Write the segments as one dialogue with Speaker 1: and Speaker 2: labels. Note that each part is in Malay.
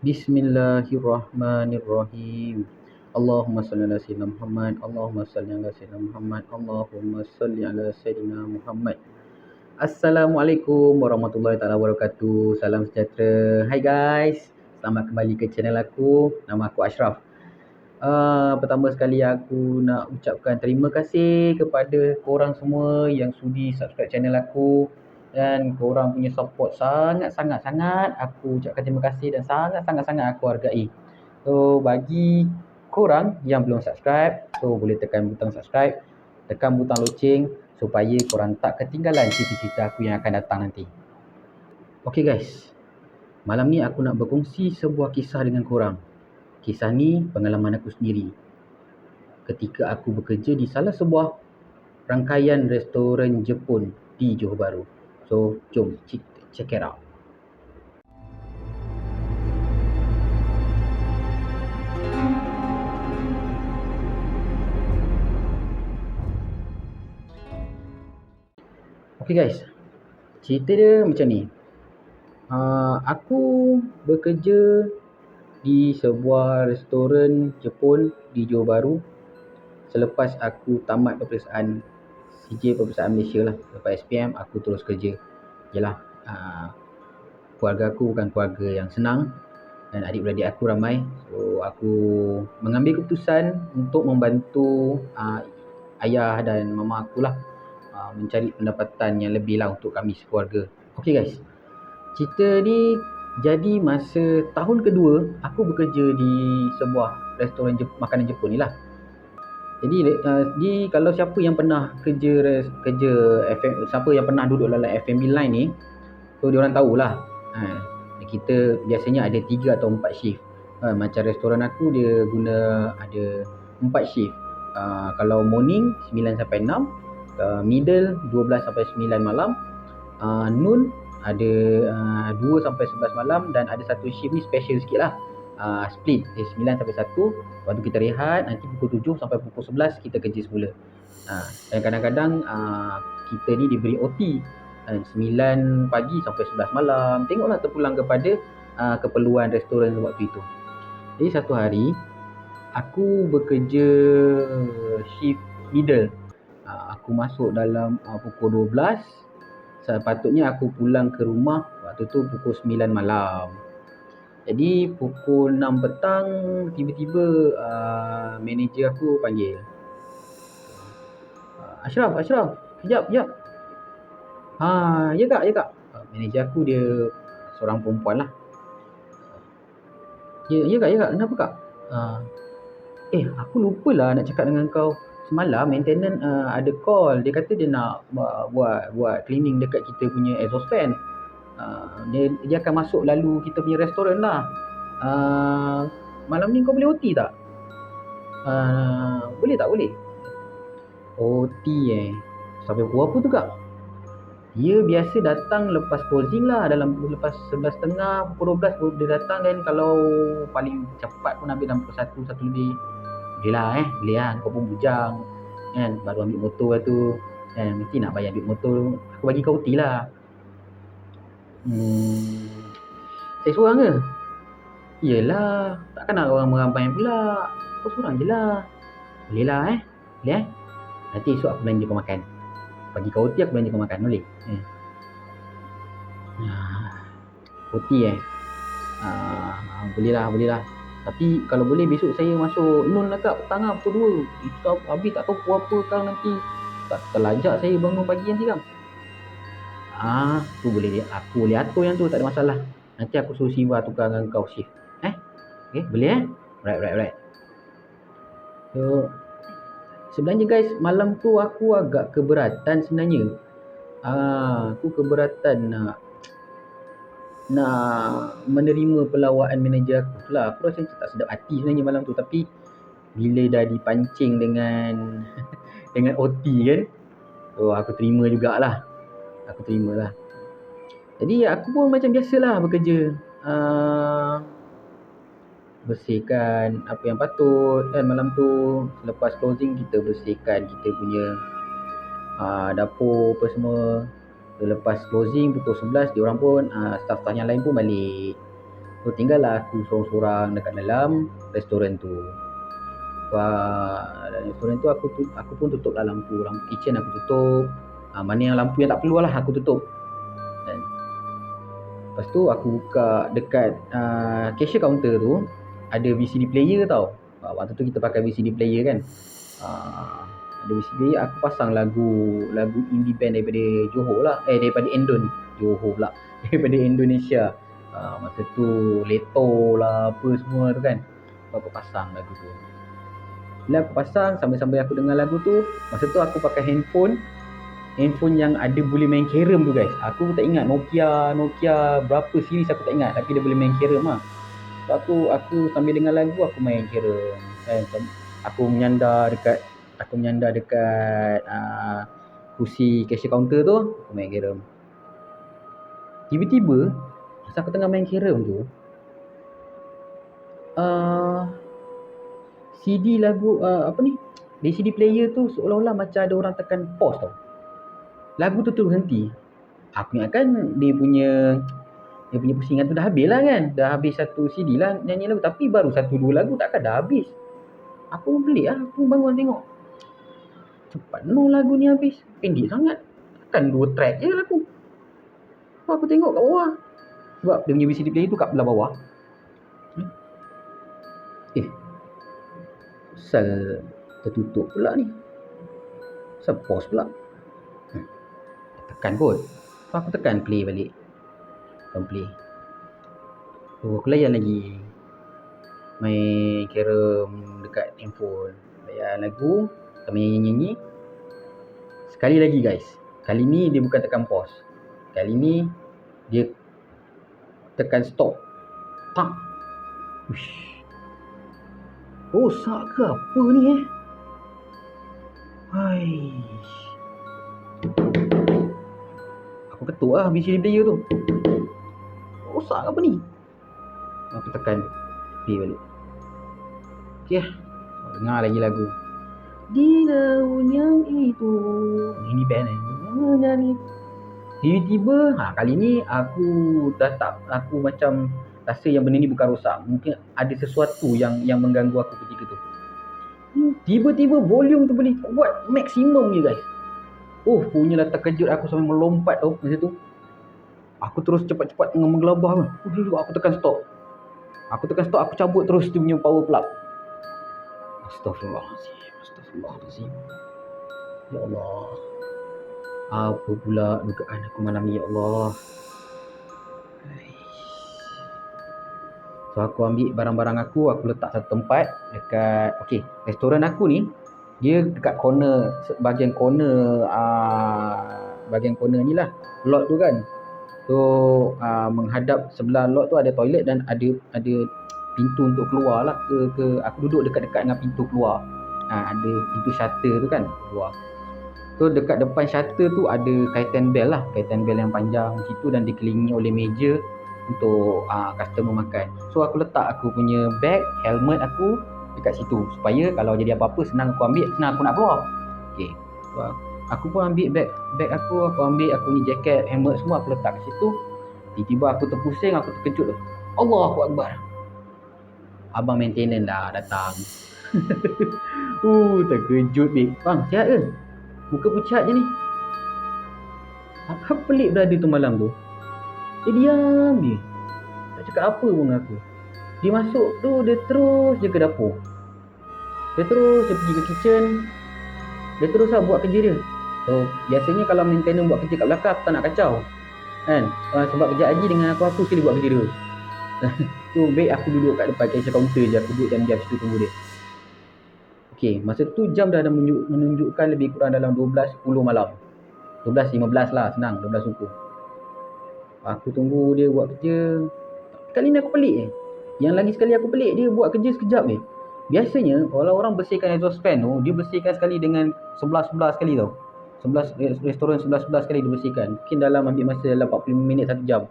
Speaker 1: Bismillahirrahmanirrahim. Allahumma salli ala sayyidina Muhammad. Allahumma salli ala sayyidina Muhammad. Allahumma salli ala sayyidina Muhammad. Assalamualaikum warahmatullahi taala wabarakatuh. Salam sejahtera. Hai guys. Selamat kembali ke channel aku. Nama aku Ashraf. Pertama sekali aku nak ucapkan terima kasih kepada korang semua yang sudi subscribe channel aku. Dan korang punya support sangat-sangat aku ucapkan terima kasih dan sangat-sangat aku hargai. So bagi korang yang belum subscribe, so boleh tekan butang subscribe, tekan butang loceng supaya korang tak ketinggalan cerita-cerita aku yang akan datang nanti. Okay guys, malam ni aku nak berkongsi sebuah kisah dengan korang. Kisah ni pengalaman aku sendiri ketika aku bekerja di salah sebuah rangkaian restoran Jepun di Johor Bahru. So, jom check it out. Okay guys, cerita dia macam ni. Aku bekerja di sebuah restoran Jepun di Johor Bahru selepas aku tamat peperiksaan CJ peperiksaan Malaysia lah. Lepas SPM aku terus kerja. Yalah, keluarga aku bukan keluarga yang senang dan adik-beradik aku ramai. So aku mengambil keputusan untuk membantu ayah dan mama aku lah mencari pendapatan yang lebih lah untuk kami sekeluarga. Okay guys, cerita ni jadi masa tahun kedua aku bekerja di sebuah restoran makanan Jepun ni lah. Jadi kalau siapa yang pernah kerja FM, siapa yang pernah duduk dalam F&B line ni, so diorang tahulah. Kita biasanya ada 3 atau 4 shift. Macam restoran aku dia guna ada 4 shift. Kalau morning 9 sampai 6, middle 12 sampai 9 malam, noon ada 2 sampai 11 malam dan ada satu shift ni special sikit lah. Split 9 sampai 1, lepas tu kita rehat, nanti pukul 7 sampai pukul 11 kita kerja semula. Dan kadang-kadang kita ni diberi OT 9 pagi sampai 11 malam. Tengoklah terpulang kepada keperluan restoran waktu itu. Jadi satu hari aku bekerja shift middle. Aku masuk dalam pukul 12. Sepatutnya aku pulang ke rumah waktu tu pukul 9 malam. Jadi pukul 6 petang tiba-tiba manager aku panggil. Ashraf, kejap. Ya kak. Manager aku dia seorang perempuan lah. Ya kak, kenapa kak? Aku lupa lah nak cakap dengan kau. Semalam maintenance ada call. Dia kata dia nak buat cleaning dekat kita punya exhaust fan. Dia akan masuk lalu kita punya restoran lah. Malam ni kau boleh OT tak? Boleh tak? Boleh. OT sampai pukul apa tu kak? Dia biasa datang lepas closing lah, lepas 11.30, pukul 12 dia datang. Dan kalau paling cepat pun ambil dalam pukul 1 lebih. Boleh lah, kau pun bujang kan, baru ambil motor lah tu kan, mesti nak bayar ambil motor. Aku bagi kau OT lah. Saya seorang ke? Yelah, takkan nak orang merampai pula. Kau seorang je lah. Boleh lah Boleh nanti esok aku belanja kau makan. Bagi kau OT aku belanja kau makan, boleh? OT boleh lah. Tapi kalau boleh besok saya masuk noon lah kak, petang lah, pukul 2. Habis tak tahu pukul apa kang nanti. Tak terlajak saya bangun pagi nanti kang. Tu boleh, aku boleh atur yang tu, tak ada masalah. Nanti aku suruh Siva tukar dengan kau shift. Okay, boleh Right. So sebenarnya guys, malam tu aku agak keberatan sebenarnya. Aku keberatan nak menerima pelawaan manager aku lah. Aku rasa macam tak sedap hati sebenarnya malam tu. Tapi bila dah dipancing dengan dengan OT kan, so aku terima jugalah. Jadi aku pun macam biasalah bekerja, bersihkan apa yang patut kan. Malam tu selepas closing kita bersihkan kita punya dapur apa semua. Lepas closing pukul 11 diorang pun staff-staff yang lain pun balik. So tinggallah aku sorang-sorang dekat dalam restoran tu. Dalam restoran tu aku pun tutup lah lampu kitchen aku tutup. Mana yang lampu yang tak perlu lah aku tutup. Dan lepas tu aku buka dekat cashier counter tu ada VCD player tau. Waktu tu kita pakai VCD player kan. Ada VCD player, aku pasang lagu indie band daripada Johor lah. Daripada Johor pula. Daripada Indonesia. Masa tu Leto lah apa semua tu kan. Aku pasang lagu tu. Bila aku pasang sambil-sambil aku dengar lagu tu, masa tu aku pakai handphone yang ada boleh main carom tu guys. Aku tak ingat Nokia berapa series aku tak ingat, tapi dia boleh main carom lah. So aku sambil dengar lagu aku main carom. Aku menyandar dekat kursi cashier counter tu, aku main carom. Tiba-tiba masa aku tengah main carom tu, CD lagu di CD player tu seolah-olah macam ada orang tekan pause tau. Lagu tu terus berhenti. Aku ingatkan dia punya pusingan tu dah habis lah kan. Dah habis satu CD lah nyanyi lagu. Tapi baru 1-2 lagu takkan dah habis. Aku pun pelik lah. Aku bangun tengok. Cepat no lagu ni habis. Pendek sangat. Takkan 2 track je lagu. So, aku tengok kat bawah. Sebab dia punya VCD player tu kat belah bawah. Asal tertutup pula ni. Asal pause pula. Tekan kot. So aku tekan play balik. Play. So aku layan lagi. Main carom dekat handphone. Layan lagu. Sambil nyanyi-nyanyi. Sekali lagi guys. Kali ni dia bukan tekan pause. Kali ni dia tekan stop. Tak. Uish. Rosak ke apa ni Haish. Aku ketuk lah VCD player tu. Rosak ke apa ni? Aku tekan play balik. Okay lah. Dengar lagi lagu. Di daun yang itu. Ini band ni. Tiba-tiba kali ni aku macam rasa yang benda ni bukan rosak. Mungkin ada sesuatu yang mengganggu aku ketika tu. Tiba-tiba volume tu boleh buat maksimum je guys. Punyalah terkejut aku sampai melompat tau masa tu. Aku terus cepat-cepat menggelabah. Aku tekan stop. Aku cabut terus dia punya power plug. Astaghfirullahaladzim. Ya Allah. Apa pula dugaan aku malam ni ya Allah. So aku ambil barang-barang aku letak satu tempat dekat restoran aku ni dia dekat bahagian corner ni lah lot tu kan. So menghadap sebelah lot tu ada toilet dan ada pintu untuk keluar lah ke aku duduk dekat-dekat dengan pintu keluar. Ada pintu shutter tu kan keluar. So dekat depan shutter tu ada kaitan bel yang panjang situ dan dikelilingi oleh meja untuk customer makan. So aku letak aku punya bag, helmet aku dekat situ supaya kalau jadi apa-apa senang aku nak keluar. So aku pun ambil bag aku ambil aku ni jaket, helmet semua aku letak kat situ. Tiba-tiba aku terpusing, aku terkejut. Allahu Akbar. Abang maintenance dah datang. Terkejut babe. Bang, sihat ke? Muka pucat je ni. Apa pelik berada tu malam tu. Dia diam je. Tak cakap apa pun dengan aku. Dia masuk tu, dia terus je ke dapur. Dia pergi ke kitchen. Dia terus lah buat kerja dia. So, biasanya kalau maintenance buat kerja kat belakang, aku tak nak kacau. Kan? Sebab kerja Haji dengan aku sekali buat kerja dia. So, baik aku duduk kat depan cashier counter je. Aku duduk diam-diam situ tunggu dia. Masa tu jam dah menunjukkan lebih kurang dalam 12.10 malam. 12.15 lah, senang, 12 suku. Aku tunggu dia buat kerja. Kali ni aku pelik Yang lagi sekali aku pelik, dia buat kerja sekejap Biasanya kalau orang bersihkan exhaust fan tu, dia bersihkan sekali dengan 11 sekali tau. 11 restoran 11 sekali dia bersihkan. Mungkin dalam ambil masa dalam 45 minit 1 jam.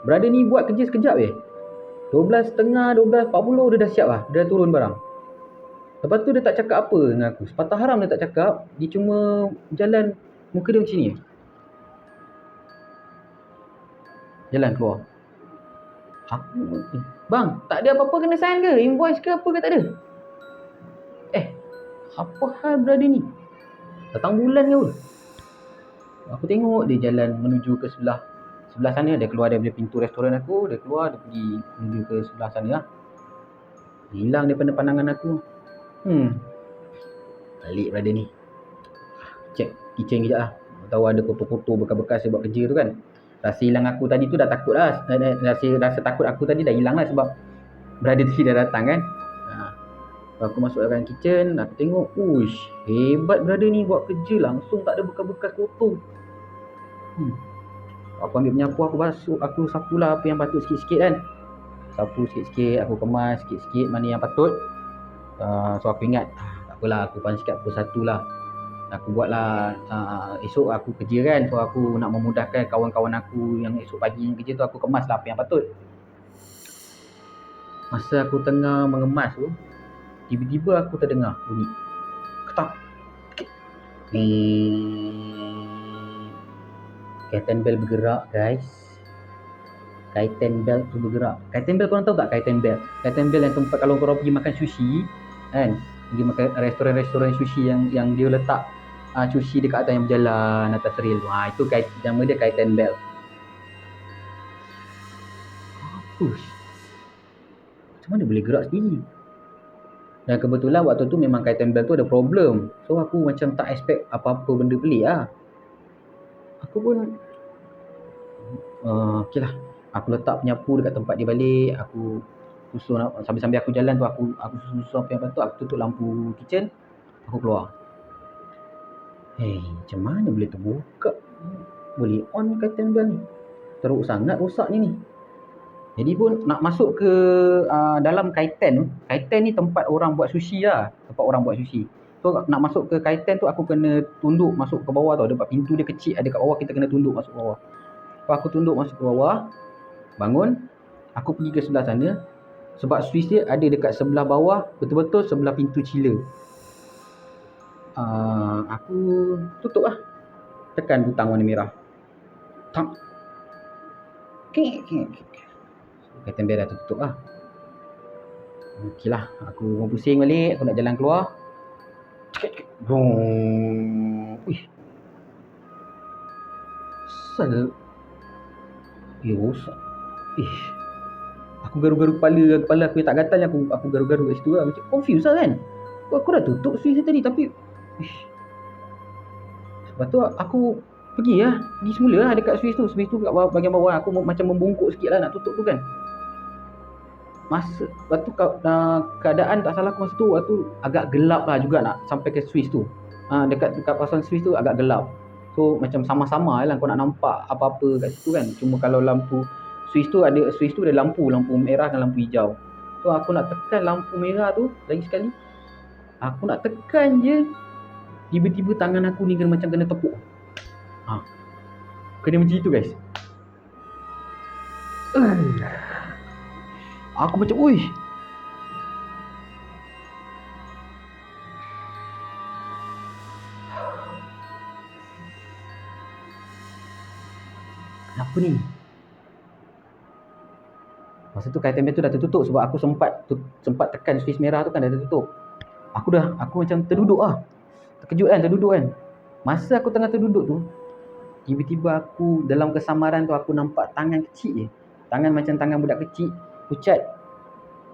Speaker 1: Brother ni buat kerja sekejap 12.30, 12.40 dia dah siap lah. Dia dah turun barang. Lepas tu dia tak cakap apa dengan aku. Sepatah haram dia tak cakap. Dia cuma jalan, muka dia macam ni. Jalan keluar. Aku, bang, tak ada apa-apa kena sign ke? Invoice ke apa ke tak ada? Apa hal brother ni? Datang bulan ke apa? Aku tengok dia jalan menuju ke sebelah sana. Dia keluar daripada pintu restoran aku. Dia keluar, dia pergi menuju ke sebelah sana lah. Hilang daripada pandangan aku. Balik brother ni. Check kitchen kejap lah. Tahu ada kotor-kotor bekas-bekas saya buat kerja tu kan. Rasa hilang aku tadi tu dah takut lah. Rasa takut aku tadi dah hilang lah sebab brother tadi dah datang kan. Aku masuk dalam kitchen, aku tengok, uish, hebat brother ni buat kerja langsung tak ada bekas-bekas kotor. Aku ambil penyapu, aku basuh, aku sapulah apa yang patut sikit-sikit kan. Sapu sikit-sikit, aku kemas sikit-sikit mana yang patut. So aku ingat, tak apalah, aku paling sikit pukul 1 lah. Aku buatlah, esok aku kerja kan. So aku nak memudahkan kawan-kawan aku yang esok pagi yang kerja tu, aku kemas lah apa yang patut. Masa aku tengah mengemas tu, tiba-tiba aku terdengar bunyi ketak. Kaitan bel bergerak guys. Kaitan bel tu bergerak. Kaitan bel korang tahu tak kaitan bel? Kaitan bel yang tempat kalau korang pergi makan sushi kan, pergi makan restoran-restoran sushi yang dia letak sushi dekat atas yang berjalan atas rel tu. Itu nama dia kaitan bel. Push. Macam mana boleh gerak sendiri? Dan kebetulan waktu tu memang kaitan bel tu ada problem. So aku macam tak expect apa-apa benda pelik lah. Aku pun okay lah. Aku letak penyapu dekat tempat dia balik. Aku susun sambil-sambil aku jalan tu, aku susun apa yang patut. Aku tutup lampu kitchen. Aku keluar. Macam mana boleh terbuka? Boleh on kaitan bel ni? Teruk sangat rosaknya ni. Jadi pun nak masuk ke dalam kaitan ni tempat orang buat sushi lah. Tempat orang buat sushi. So nak masuk ke kaitan tu aku kena tunduk masuk ke bawah tau. Sebab pintu dia kecil, ada kat bawah, kita kena tunduk masuk ke bawah. So aku tunduk masuk ke bawah, bangun, aku pergi ke sebelah sana. Sebab switch dia ada dekat sebelah bawah, betul-betul sebelah pintu chiller. Aku tutup lah. Tekan butang warna merah. Tak. Kaitan bel dah tutup lah. Okey lah, aku pusing balik, aku nak jalan keluar. Wih. Asal rosak. Aku garu-garu kepala aku tak gatal, aku garu-garu kat situ lah. Macam confused lah kan. Aku dah tutup switch tadi tapi lepas tu aku pergi semula lah dekat switch tu. Switch tu kat bahagian bawah, aku macam membungkuk sikit lah nak tutup tu kan. Waktu keadaan tak salah aku masa tu, waktu agak gelap lah juga nak sampai ke switch tu. Dekat pasal switch tu agak gelap. So macam sama-sama lah kau nak nampak apa-apa kat situ kan. Cuma kalau lampu switch tu ada lampu merah dan lampu hijau. So aku nak tekan lampu merah tu lagi sekali. Aku nak tekan je, tiba-tiba tangan aku ni macam kena tepuk. Kena macam itu guys. Aku macam, ui. Apa ni? Masa tu kaitan bel tu dah tertutup sebab aku sempat tekan switch merah tu kan dah tertutup. Aku macam terduduk lah. Terkejut kan, terduduk kan. Masa aku tengah terduduk tu, tiba-tiba aku dalam kesamaran tu aku nampak tangan kecil je. Tangan macam tangan budak kecil, pucat.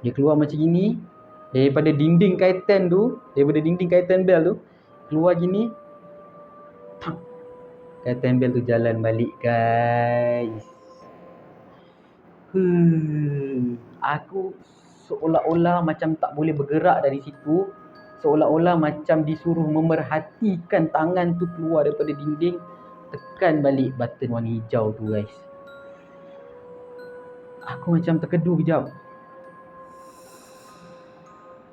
Speaker 1: Dia keluar macam gini daripada dinding kaitan bel tu, keluar gini. Kaitan bel tu jalan balik guys. Aku seolah-olah macam tak boleh bergerak dari situ. Seolah-olah macam disuruh memerhatikan tangan tu keluar daripada dinding, tekan balik button warna hijau tu guys. Aku macam terkedu kejap.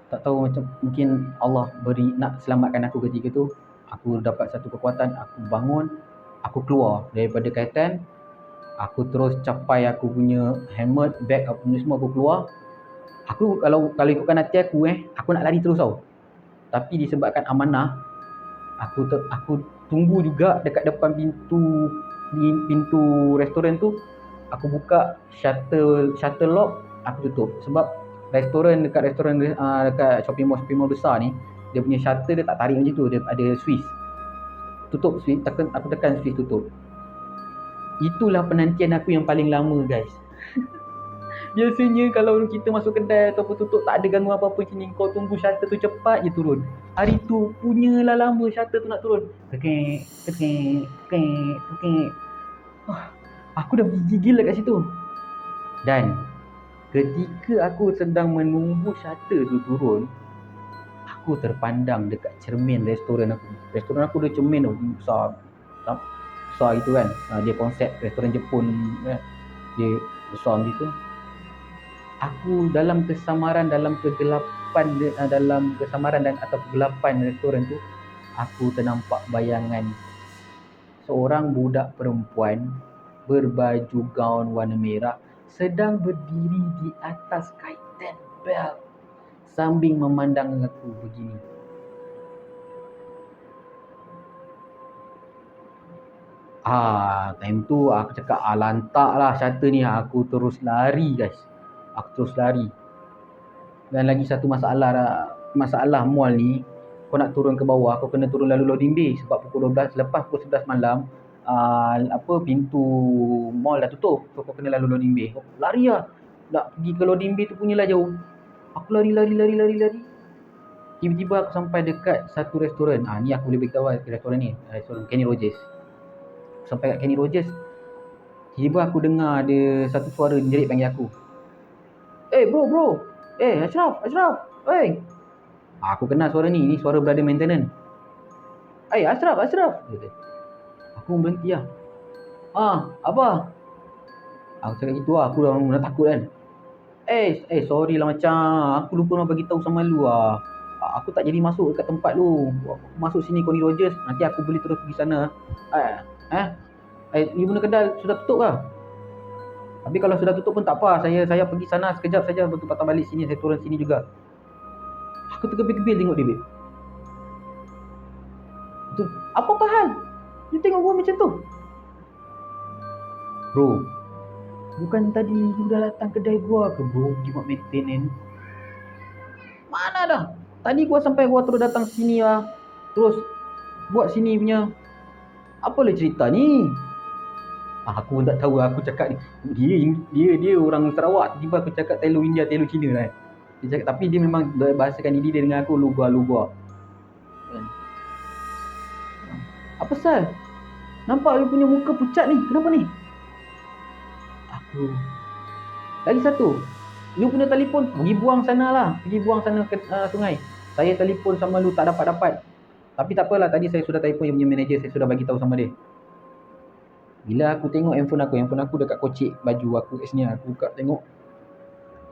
Speaker 1: Tak tahu, macam mungkin Allah beri nak selamatkan aku ketika tu. Aku dapat satu kekuatan, aku bangun, aku keluar daripada kaitan. Aku terus capai aku punya helmet, bag, apa benda semua, aku keluar. Aku kalau ikutkan hati aku nak lari terus tau. Tapi disebabkan amanah, aku tunggu juga dekat depan pintu restoran tu. aku buka shutter lock, aku tutup. Sebab dekat shopping mall besar ni, dia punya shutter dia tak tarik macam tu, dia ada switch. Tutup switch, aku tekan switch tutup. Itulah penantian aku yang paling lama, guys. Biasanya kalau kita masuk kedai ataupun tutup tak ada gangguan apa-apa sini, kau tunggu shutter tu cepat je turun. Hari tu punyalah lama shutter tu nak turun. Tekek, tekek, tekek, tekek. Aku dah gigil dekat situ. Dan ketika aku sedang menunggu shutter tu turun, aku terpandang dekat cermin restoran aku. Restoran aku ada cermin tu besar. Besar gitu kan. Dia konsep restoran Jepun kan. Dia besar gitu. Aku dalam kesamaran dan atau kegelapan restoran tu, aku ternampak bayangan seorang budak perempuan berbaju gaun warna merah sedang berdiri di atas kaitan bel sambil memandang aku begini. Time tu aku cakap, lantak lah shutter ni. Aku terus lari, guys. Dan lagi satu masalah mall ni, kau nak turun ke bawah, kau kena turun lalu loading bay. Sebab pukul 12, lepas pukul 11 malam, pintu mall dah tutup. So kau kena lalu loading bay. Kau lari lah. Nak pergi ke loading bay tu punyalah jauh. Aku lari. Tiba-tiba aku sampai dekat satu restoran. Ni aku boleh beritahu restoran ni. Restoran Kenny Rogers. Sampai kat Kenny Rogers, tiba-tiba aku dengar ada satu suara jerit panggil aku. Bro. Ashraf. Hey. Aku kenal suara ni suara brother maintenance. Ashraf. Aku berhenti lah. Apa? Aku cakap gitu lah, aku dah takut kan. Sorry lah macam, aku lupa nak bagi tahu sama lu lah. Aku tak jadi masuk dekat tempat lu. Aku masuk sini Kenny Rogers, nanti aku boleh terus pergi sana. You punya kedai sudah tutup lah. Tapi kalau sudah tutup pun tak apa, saya pergi sana sekejap saja, betul patah balik sini, saya turun sini juga. Aku terkebil-kebil tengok dia, babe. Betul. Apa hal? You tengok gua macam tu? Bro, bukan tadi you dah datang kedai gua ke, bro? Jimat maintenance. Mana dah? Tadi gua sampai gua terus datang sini lah. Terus buat sini punya. Apalah cerita ni? Aku pun tak tahu. Aku cakap dia orang Sarawak. Tiba-tiba aku cakap Telo India, Telo Cina lah. Dia cakap, tapi dia memang bahasakan diri dia dengan aku Lugua. Apa sal? Nampak dia punya muka pucat ni. Kenapa ni? Aku lagi satu. Lu punya telefon pergi buang sana ke sungai. Saya telefon sama lu tak dapat. Tapi tak apalah, tadi saya sudah telefon yang punya manager, saya sudah bagi tahu sama dia. Bila aku tengok handphone aku dekat kocik baju aku kat sini, aku buka tengok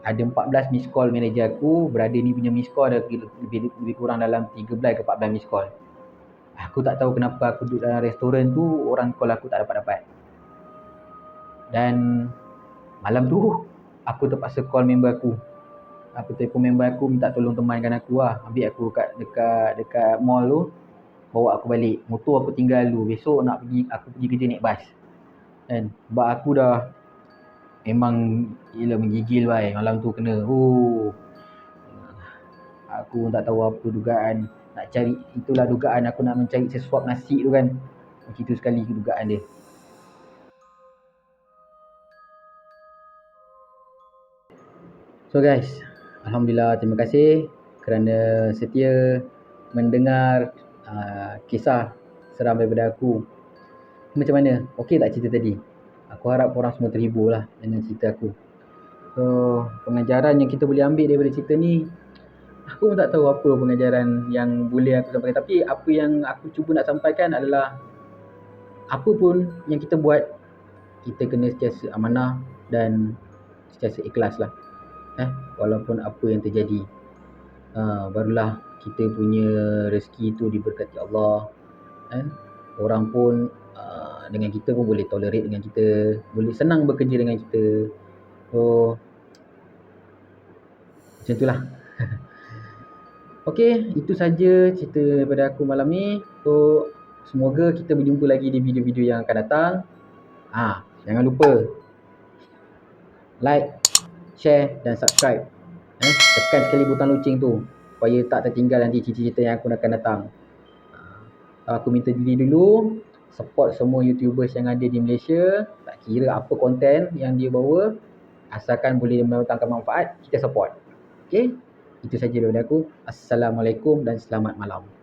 Speaker 1: ada 14 miss call manager aku. Brother ni punya miss call ada lebih kurang dalam 13 ke 14 miss call. Aku tak tahu kenapa aku duduk dalam restoran tu, orang call aku tak dapat. Dan malam tu aku terpaksa call member aku. Aku telefon member aku minta tolong temankan aku lah. Ambil aku dekat mall tu, bawa aku balik. Motor aku tinggal dulu. Besok aku pergi kerja naik bas. Dan sebab aku dah memang menggigil malam tu kena. Aku tak tahu apa dugaan nak cari. Itulah dugaan aku nak mencari sesuap nasi tu kan. Begitu sekali dugaan dia. So guys, alhamdulillah, terima kasih kerana setia mendengar kisah seram daripada aku. Macam mana? Okey tak cerita tadi? Aku harap korang semua terhibur lah dengan cerita aku. So, pengajaran yang kita boleh ambil daripada cerita ni, aku pun tak tahu apa pengajaran yang boleh aku sampaikan. Tapi apa yang aku cuba nak sampaikan adalah, apa pun yang kita buat, kita kena sentiasa amanah dan sentiasa ikhlas lah. Walaupun apa yang terjadi, barulah kita punya rezeki tu diberkati Allah. Orang pun dengan kita pun boleh tolerate dengan kita, boleh senang bekerja dengan kita. So macam itulah. Okey, itu saja cerita daripada aku malam ni. So semoga kita berjumpa lagi di video-video yang akan datang. Jangan lupa like, share dan subscribe. Tekan sekali butang loceng tu supaya tak tertinggal nanti cerita-cerita yang aku akan datang. Aku minta diri dulu, support semua YouTubers yang ada di Malaysia, tak kira apa konten yang dia bawa, asalkan boleh mendatangkan manfaat, kita support. Okay? Itu saja daripada aku. Assalamualaikum dan selamat malam.